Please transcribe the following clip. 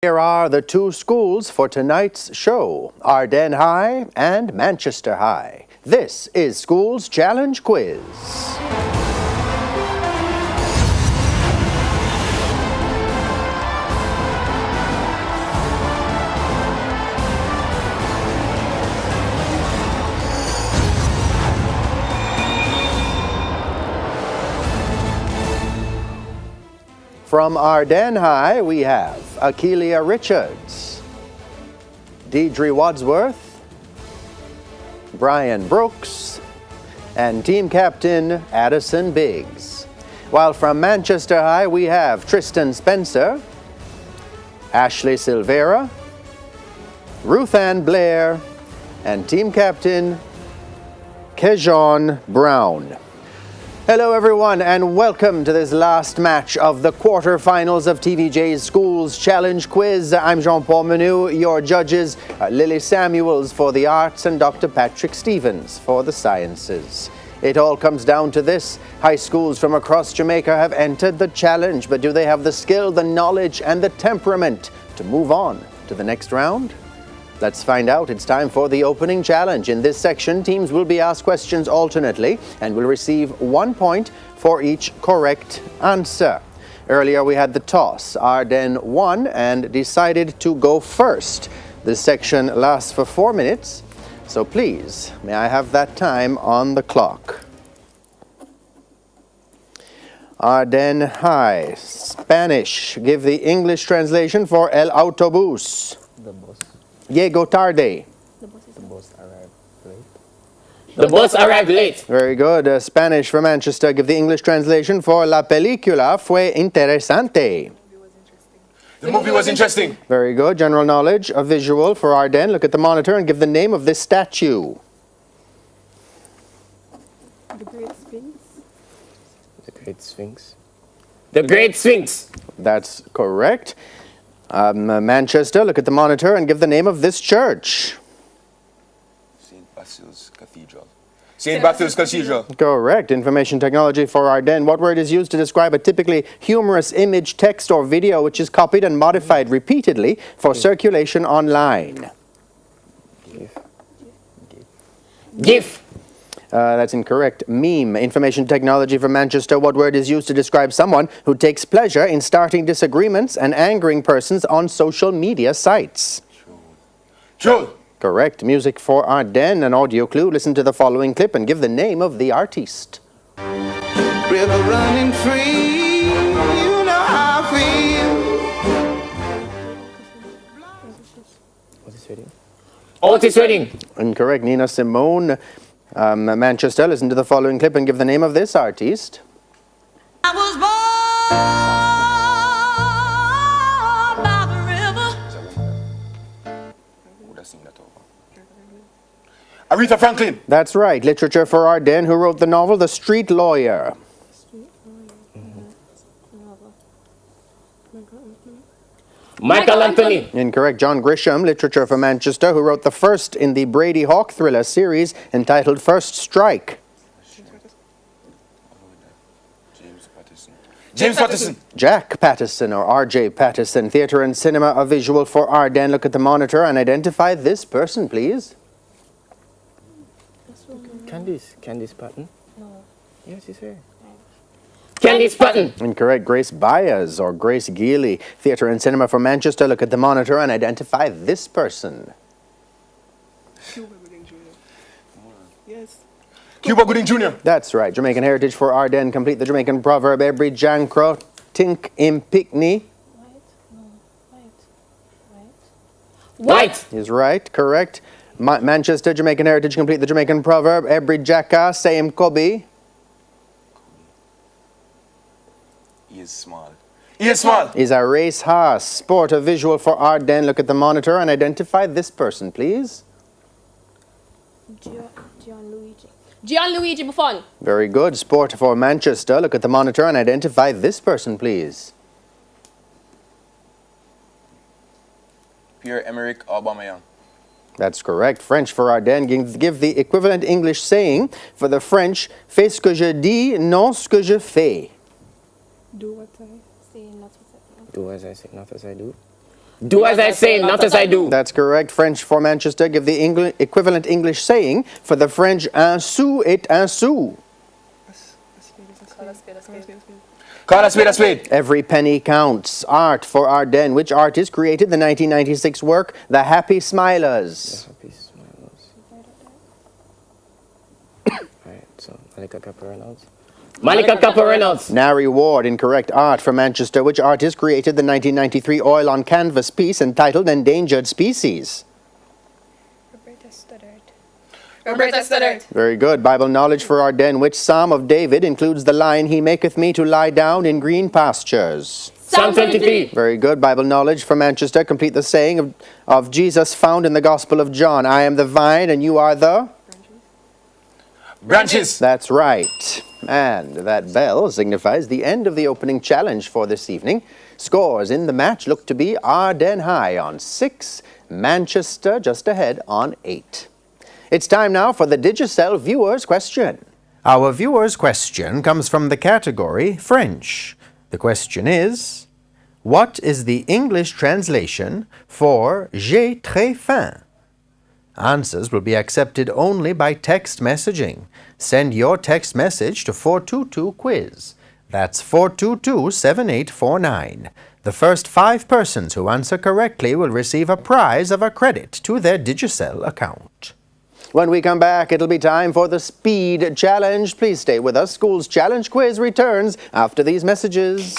Here are the two schools for tonight's show, Ardenne High and Manchester High. This is Schools Challenge Quiz. From Ardenne High, we have Akeelia Richards, Deidre Wadsworth, Brian Brooks, and team captain Addison Biggs. While from Manchester High, we have Tristan Spencer, Ashley Silvera, Ruth Ann Blair, and team captain Kejon Brown. Hello everyone and welcome to this last match of the quarterfinals of TVJ's Schools Challenge Quiz. I'm Jean-Paul Menu, your judges, Lily Samuels for the arts and Dr. Patrick Stevens for the sciences. It all comes down to this. High schools from across Jamaica have entered the challenge, but do they have the skill, the knowledge and the temperament to move on to the next round? Let's find out. It's time for the opening challenge. In this section, teams will be asked questions alternately and will receive 1 point for each correct answer. Earlier, we had the toss. Ardenne won and decided to go first. This section lasts for 4 minutes, so please, may I have that time on the clock. Ardenne High. Spanish. Give the English translation for El Autobús. The bus. Llego tarde. The bus arrived late. The bus arrived late. Very good. Spanish for Manchester. Give the English translation for La película fue interesante. The movie was interesting. Very good. General knowledge. A visual for Ardenne. Look at the monitor and give the name of this statue. The Great Sphinx. The Great Sphinx. The Great Sphinx. That's correct. Manchester. Look at the monitor and give the name of this church. St. Basil's Cathedral. St. Basil's Cathedral. Correct. Information technology for Ardenne. What word is used to describe a typically humorous image, text, or video which is copied and modified repeatedly for circulation online? GIF. That's incorrect. Meme. Information technology for Manchester. What word is used to describe someone who takes pleasure in starting disagreements and angering persons on social media sites? Troll. Correct. Music for Ardenne. An audio clue. Listen to the following clip and give the name of the artiste. River running free, you know how I feel. Otis Redding. Otis Redding. Incorrect. Nina Simone. Manchester. Listen to the following clip and give the name of this artiste. I was born by the river. Who would have seen that over? Aretha Franklin. That's right. Literature for Ardenne. Who wrote the novel The Street Lawyer? Michael Anthony. Incorrect. John Grisham. Literature for Manchester. Who wrote the first in the Brady Hawk thriller series entitled First Strike? James Patterson. James Patterson. Jack Patterson or R.J. Patterson. Theatre and cinema. A visual for Ardenne. Look at the monitor and identify this person, please. Candice Patton. No. Yes, she's here. Candice Patton. Incorrect. Grace Baez or Grace Geely. Theatre and cinema for Manchester. Look at the monitor and identify this person. Cuba Gooding Jr. Yes. Cuba Gooding Jr. That's right. Jamaican heritage for Ardenne. Complete the Jamaican proverb. Every jankro tink impicni. White. Is right. Correct. Manchester. Jamaican heritage. Complete the Jamaican proverb. Every jackass say him kobe. He is small. He is small. Is a race horse. Sport. A visual for Ardenne. Look at the monitor and identify this person, please. Gianluigi Buffon. Very good. Sport for Manchester. Look at the monitor and identify this person, please. Pierre-Emerick Aubameyang. That's correct. French for Ardenne. Give the equivalent English saying for the French. Fais ce que je dis, non ce que je fais. Do what I say, not as I do. Do as I say, not as I do. That's correct. French for Manchester. Give the equivalent English saying for the French, un sou est un sou. Call a spade a spade. Every penny counts. Art for Ardenne. Which artist created the 1996 work, The Happy Smilers? Alright, so Malika Kappa Reynolds. Malika Kappa Reynolds. Nary Ward. Incorrect. Art for Manchester. Which artist created the 1993 oil on canvas piece entitled Endangered Species? Roberta Studdard. Very good. Bible knowledge for Ardenne. Which Psalm of David includes the line, He maketh me to lie down in green pastures? Psalm 23. Very good. Bible knowledge for Manchester. Complete the saying of Jesus found in the Gospel of John. I am the vine and you are the? Branches. That's right. And that bell signifies the end of the opening challenge for this evening. Scores in the match look to be Ardenne high on 6, Manchester just ahead on 8. It's time now for the Digicel viewer's question. Our viewer's question comes from the category French. The question is, what is the English translation for J'ai très faim? Answers will be accepted only by text messaging. Send your text message to 422-QUIZ. That's 422-7849. The first 5 persons who answer correctly will receive a prize of a credit to their Digicel account. When we come back, it'll be time for the Speed Challenge. Please stay with us. School's Challenge Quiz returns after these messages.